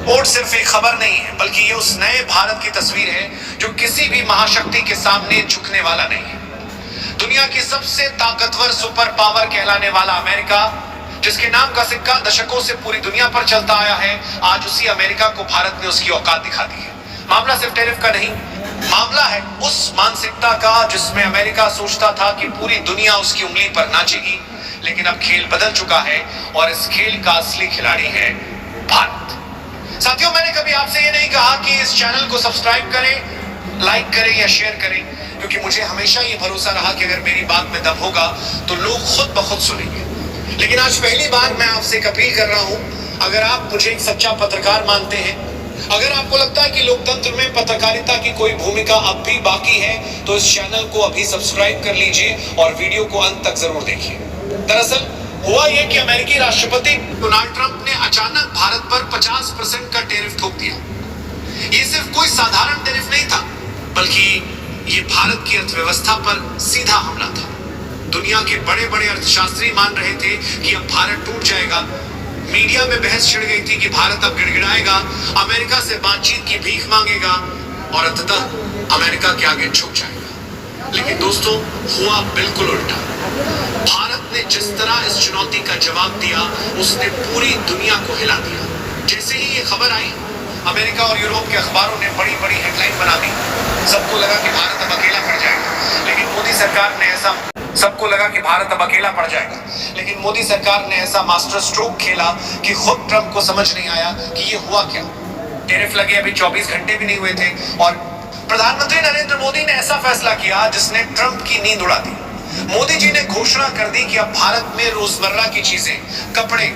Vote सिर्फ एक खबर नहीं है, बल्कि ये उस नए भारत की तस्वीर है जो किसी भी महाशक्ति के सामने झुकने वाला नहीं है। दुनिया की सबसे ताकतवर सुपर पावर कहलाने वाला अमेरिका, जिसके नाम का सिक्का दशकों से पूरी दुनिया पर चलता आया है, आज उसी अमेरिका को भारत ने उसकी औकात दिखा दी है। मामला सिर्फ टैरिफ का नहीं, मामला है उस मानसिकता का जिसमें अमेरिका सोचता था कि पूरी दुनिया उसकी उंगली पर नाचेगी। लेकिन अब खेल बदल चुका है और इस खेल का असली खिलाड़ी है भारत। साथियों, मैंने कभी आपसे ये नहीं कहा कि इस चैनल को सब्सक्राइब करें, लाइक करें या शेयर करें, क्योंकि मुझे हमेशा ये भरोसा रहा कि अगर मेरी बात में दम होगा तो लोग खुद ब खुद सुनेंगे। लेकिन आज पहली बार मैं आपसे एक अपील कर रहा हूं, अगर आप मुझे एक सच्चा पत्रकार मानते हैं, अगर आपको लगता है कि लोकतंत्र में पत्रकारिता की कोई भूमिका अब भी बाकी है, तो इस चैनल को अभी सब्सक्राइब कर लीजिए और वीडियो को अंत तक जरूर देखिए। दरअसल हुआ यह कि अमेरिकी राष्ट्रपति डोनाल्ड ट्रंप ने अचानक भारत पर 50% का टैरिफ थोप दिया। ये सिर्फ कोई साधारण टैरिफ नहीं था, बल्कि ये भारत की अर्थव्यवस्था पर सीधा हमला था। दुनिया के बड़े बड़े अर्थशास्त्री मान रहे थे कि अब भारत टूट जाएगा। मीडिया में बहस छिड़ गई थी कि भारत अब गिड़गिड़ाएगा, अमेरिका से बातचीत की भीख मांगेगा और अंततः अमेरिका के आगे झुक जाएगा। लेकिन दोस्तों, हुआ बिल्कुल उल्टा। भारत ने जिस तरह इस चुनौती का जवाब दिया, उसने पूरी दुनिया को हिला दिया। जैसे ही ये खबर आई, अमेरिका और यूरोप के अखबारों ने बड़ी बड़ी हेडलाइन बना दी। सबको लगा कि भारत अब अकेला पड़ जाएगा, लेकिन मोदी सरकार ने ऐसा लेकिन मोदी सरकार ने ऐसा मास्टर स्ट्रोक खेला कि खुद ट्रंप को समझ नहीं आया कि ये हुआ क्या। टैरिफ लगे अभी 24 घंटे भी नहीं हुए थे और प्रधानमंत्री नरेंद्र मोदी ने ऐसा फैसला किया जिसने ट्रंप की नींद उड़ा दी। मोदी जी ने घोषणा कर दी कि अब भारत में रोजमर्रा की चीजें, कपड़े,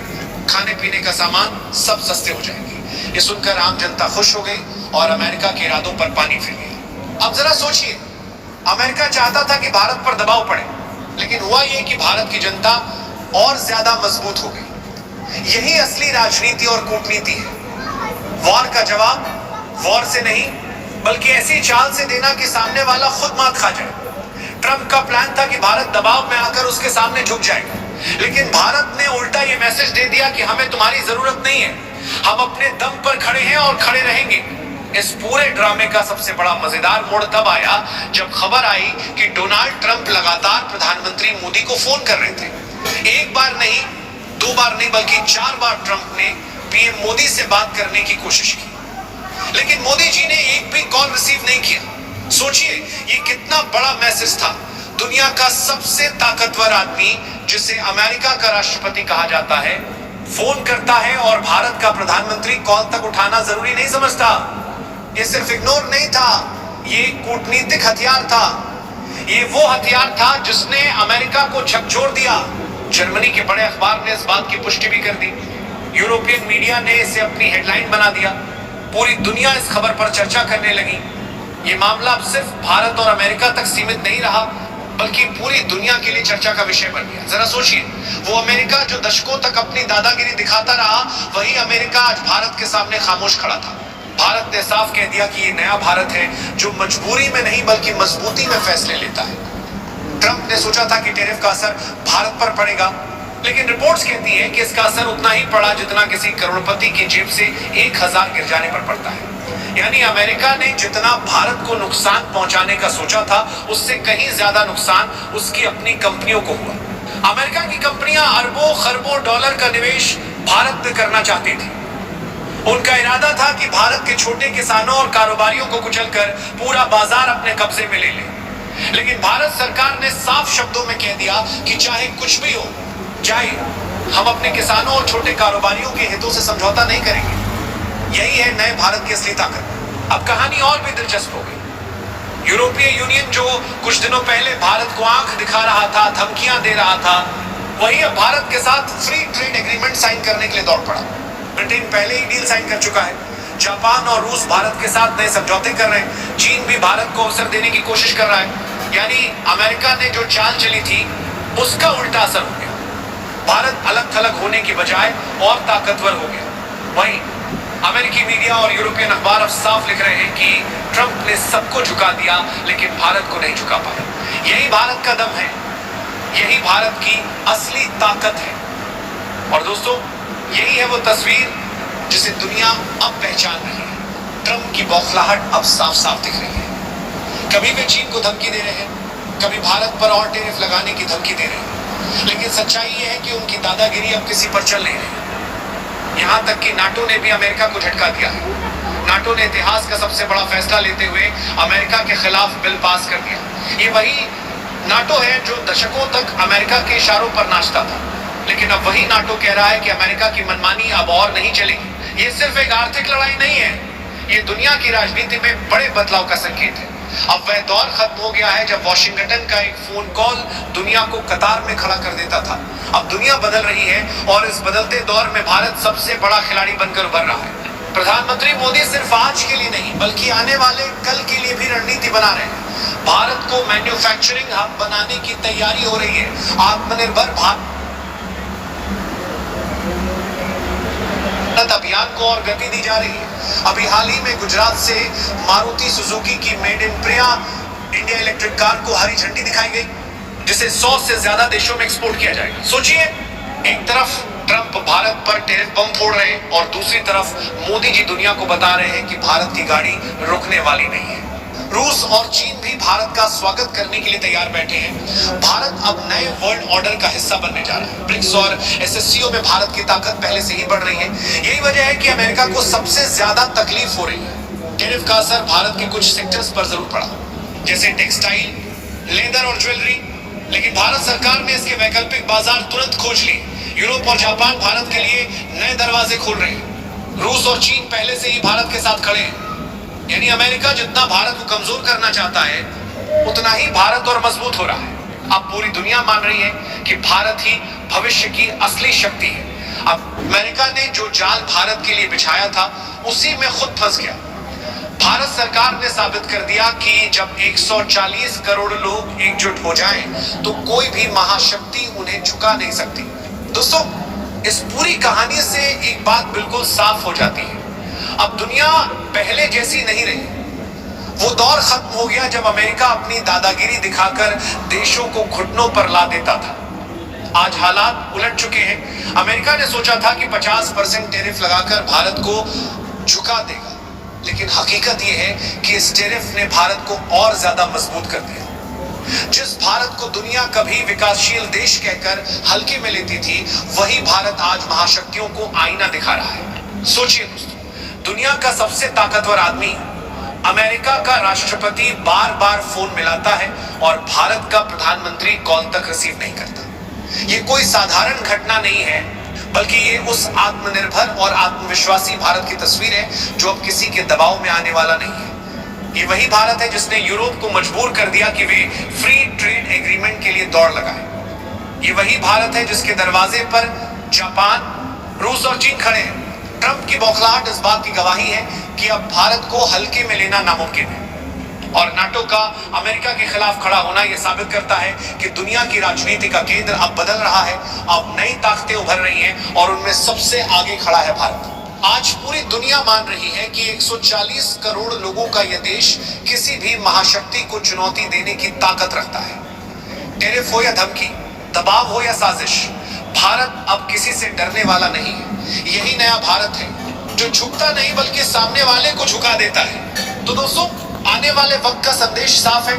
खाने पीने का सामान सब सस्ते हो जाएंगे। ये सुनकर आम जनता खुश हो गई और अमेरिका के इरादों पर पानी फिर गया। अब जरा सोचिए, अमेरिका चाहता था कि भारत पर दबाव पड़े, लेकिन हुआ ये कि भारत की जनता और ज्यादा मजबूत हो गई। यही असली राजनीति और कूटनीति है। वॉर का जवाब वॉर से नहीं, बल्कि ऐसी चाल से देना कि सामने वाला खुद मात खा जाए। ट्रंप का प्लान था कि भारत दबाव में आकर उसके सामने झुक जाएगा, लेकिन भारत ने उल्टा ये मैसेज दे दिया कि हमें तुम्हारी जरूरत नहीं है, हम अपने दम पर खड़े हैं और खड़े रहेंगे। इस पूरे ड्रामे का सबसे बड़ा मजेदार मोड़ तब आया जब खबर आई कि डोनाल्ड ट्रंप लगातार प्रधानमंत्री मोदी को फोन कर रहे थे। एक बार नहीं, दो बार नहीं, बल्कि 4 बार ट्रंप ने पीएम मोदी से बात करने की कोशिश की, लेकिन मोदी जी ने एक भी कॉल रिसीव नहीं किया। सोचिए, ये कितना बड़ा मैसेज था। दुनिया का सबसे ताकतवर आदमी, जिसे अमेरिका का राष्ट्रपति कहा जाता है, फोन करता है और भारत का प्रधानमंत्री कॉल तक उठाना जरूरी नहीं समझता। ये सिर्फ इग्नोर नहीं था, ये कूटनीतिक हथियार था। ये वो हथियार था जिसने अमेरिका को झकझोर दिया। जर्मनी के बड़े अखबार ने इस बात की पुष्टि भी कर दी। यूरोपियन मीडिया ने इसे अपनी हेडलाइन बना दिया। पूरी दुनिया इस खबर पर चर्चा करने लगी। ये मामला अब सिर्फ भारत और अमेरिका तक सीमित नहीं रहा, बल्कि पूरी दुनिया के लिए चर्चा का विषय बन गया। जरा सोचिए, वो अमेरिका जो दशकों तक अपनी दादागिरी दिखाता रहा, वही अमेरिका आज भारत के सामने खामोश खड़ा था। भारत ने साफ कह दिया कि ये नया भारत है जो मजबूरी में नहीं बल्कि मजबूती में फैसले लेता है। ट्रंप ने सोचा था कि टैरिफ का असर भारत पर पड़ेगा, लेकिन रिपोर्ट्स कहती हैं कि इसका असर उतना ही पड़ा जितना किसी करोड़पति की जेब से 1000 गिर जाने पर पड़ता है। यानी अमेरिका ने जितना भारत को नुकसान पहुंचाने का सोचा था, उससे कहीं ज्यादा नुकसान उसकी अपनी कंपनियों को हुआ। अमेरिका की कंपनियां अरबों खरबों डॉलर का निवेश भारत में करना चाहती थी। उनका इरादा था कि भारत के छोटे किसानों और कारोबारियों को कुचलकर पूरा बाजार अपने कब्जे में ले ले। लेकिन भारत सरकार ने साफ शब्दों में कह दिया कि चाहे कुछ भी हो जाए, हम अपने किसानों और छोटे कारोबारियों के हितों से समझौता नहीं करेंगे। यही है नए भारत की असली ताकत। अब कहानी और भी दिलचस्प हो गई। यूरोपीय यूनियन जो कुछ दिनों पहले भारत को आंख दिखा रहा था, धमकियां दे रहा था, वही अब भारत के साथ फ्री ट्रेड एग्रीमेंट साइन करने के लिए दौड़ पड़ा। ब्रिटेन पहले ही डील साइन कर चुका है। जापान और रूस भारत के साथ नए समझौते कर रहे हैं। चीन भी भारत को अवसर देने की कोशिश कर रहा है। यानी अमेरिका ने जो चाल चली थी, उसका उल्टा असर हो गया। भारत अलग थलग होने की बजाय और ताकतवर हो गया। वहीं अमेरिकी मीडिया और यूरोपियन अखबार अब साफ लिख रहे हैं कि ट्रंप ने सबको झुका दिया, लेकिन भारत को नहीं झुका पाया। यही भारत का दम है, यही भारत की असली ताकत है। और दोस्तों, यही है वो तस्वीर जिसे दुनिया अब पहचान रही है। ट्रंप की बौखलाहट अब साफ साफ दिख रही है। कभी वे चीन को धमकी दे रहे हैं, कभी भारत पर और टेरिफ लगाने की धमकी दे रहे हैं, लेकिन सच्चाई यह है कि उनकी दादागिरी अब किसी पर चल नहीं रही। यहां तक कि नाटो ने भी अमेरिका को झटका दिया है। नाटो ने इतिहास का सबसे बड़ा फैसला लेते हुए अमेरिका के खिलाफ बिल पास कर दिया। ये वही नाटो है जो दशकों तक अमेरिका के इशारों पर नाचता था, लेकिन अब वही नाटो कह रहा है कि अमेरिका की मनमानी अब और नहीं चलेगी। ये सिर्फ एक आर्थिक लड़ाई नहीं है, ये दुनिया की राजनीति में बड़े बदलाव का संकेत है। अब वह दौर खत्म हो गया है जब वॉशिंगटन का एक फोन कॉल दुनिया को कतार में खड़ा कर देता था। अब दुनिया बदल रही है और इस बदलते दौर में भारत सबसे बड़ा खिलाड़ी बनकर उभर रहा है। प्रधानमंत्री मोदी सिर्फ आज के लिए नहीं बल्कि आने वाले कल के लिए भी रणनीति बना रहे हैं। भारत को मैन्युफैक्चरिंग हब बनाने की तैयारी हो रही है। आत्मनिर्भर भारत अभियान को और गति दी जा रही है। अभी हाल ही में गुजरात से मारुति सुजुकी की made in Priya India electric car को हरी झंडी दिखाई गई, जिसे 100 से ज्यादा देशों में एक्सपोर्ट किया जाएगा। सोचिए, एक तरफ ट्रंप भारत पर टेरिफ बम फोड़ रहे हैं और दूसरी तरफ मोदी जी दुनिया को बता रहे हैं कि भारत की गाड़ी रुकने वाली नहीं है। रूस और चीन भी भारत का स्वागत करने के लिए तैयार बैठे हैं। भारत अब नए वर्ल्ड ऑर्डर का हिस्सा बनने जा रहा है। ब्रिक्स और एससीओ में भारत की ताकत पहले से ही बढ़ रही है। यही वजह है कि अमेरिका को सबसे ज्यादा तकलीफ हो रही है। टेरिफ का असर भारत के कुछ सेक्टर्स पर जरूर पड़ा, जैसे टेक्सटाइल, लेदर और ज्वेलरी, लेकिन भारत सरकार ने इसके वैकल्पिक बाजार तुरंत खोज लिए। यूरोप और जापान भारत के लिए नए दरवाजे खोल रहे हैं। रूस और चीन पहले से ही भारत के साथ खड़े हैं। यानी अमेरिका जितना भारत को कमजोर करना चाहता है, उतना ही भारत और मजबूत हो रहा है। अब पूरी दुनिया मान रही है कि भारत ही भविष्य की असली शक्ति है। अब अमेरिका ने जो जाल भारत के लिए बिछाया था, उसी में खुद फंस गया। भारत सरकार ने साबित कर दिया कि जब 140 करोड़ लोग एकजुट हो जाएं, तो कोई भी महाशक्ति उन्हें झुका नहीं सकती। दोस्तों, इस पूरी कहानी से एक बात बिल्कुल साफ हो जाती है, अब दुनिया पहले जैसी नहीं रही। वो दौर खत्म हो गया जब अमेरिका अपनी दादागिरी दिखाकर देशों को घुटनों पर ला देता था। आज हालात उलट चुके हैं। अमेरिका ने सोचा था कि 50% टेरिफ लगाकर भारत को झुका देगा, लेकिन हकीकत यह है कि इस टेरिफ ने भारत को और ज्यादा मजबूत कर दिया। जिस भारत को दुनिया कभी विकासशील देश कहकर हल्के में लेती थी, वही भारत आज महाशक्तियों को आईना दिखा रहा है। सोचिए दोस्तों, दुनिया का सबसे ताकतवर आदमी अमेरिका का राष्ट्रपति बार बार फोन मिलाता है और भारत का प्रधानमंत्री कॉल तक रिसीव नहीं करता। ये कोई साधारण घटना नहीं है, बल्कि ये उस आत्मनिर्भर और आत्मविश्वासी भारत की तस्वीर है जो अब किसी के दबाव में आने वाला नहीं है। ये वही भारत है जिसने यूरोप को मजबूर कर दिया कि वे फ्री ट्रेड एग्रीमेंट के लिए दौड़ लगाए। ये वही भारत है जिसके दरवाजे पर जापान, रूस और चीन खड़े हैं। ट्रंप की बौखलाहट इस बात की गवाही है कि अब भारत को हल्के में लेना नामुमकिन है। और नाटो का अमेरिका के खिलाफ खड़ा होना यह साबित करता है कि दुनिया की राजनीति का केंद्र अब बदल रहा है। अब नई ताकतें उभर रही हैं और उनमें सबसे आगे खड़ा है भारत। आज पूरी दुनिया मान रही है कि 140 करोड़ लोगों का यह देश किसी भी महाशक्ति को चुनौती देने की ताकत रखता है। टेरिफ हो या धमकी, दबाव हो या साजिश, भारत अब किसी से डरने वाला नहीं है। यही नया भारत है जो झुकता नहीं बल्कि सामने वाले को झुका देता है। तो दोस्तों, आने वाले वक्त का संदेश साफ है।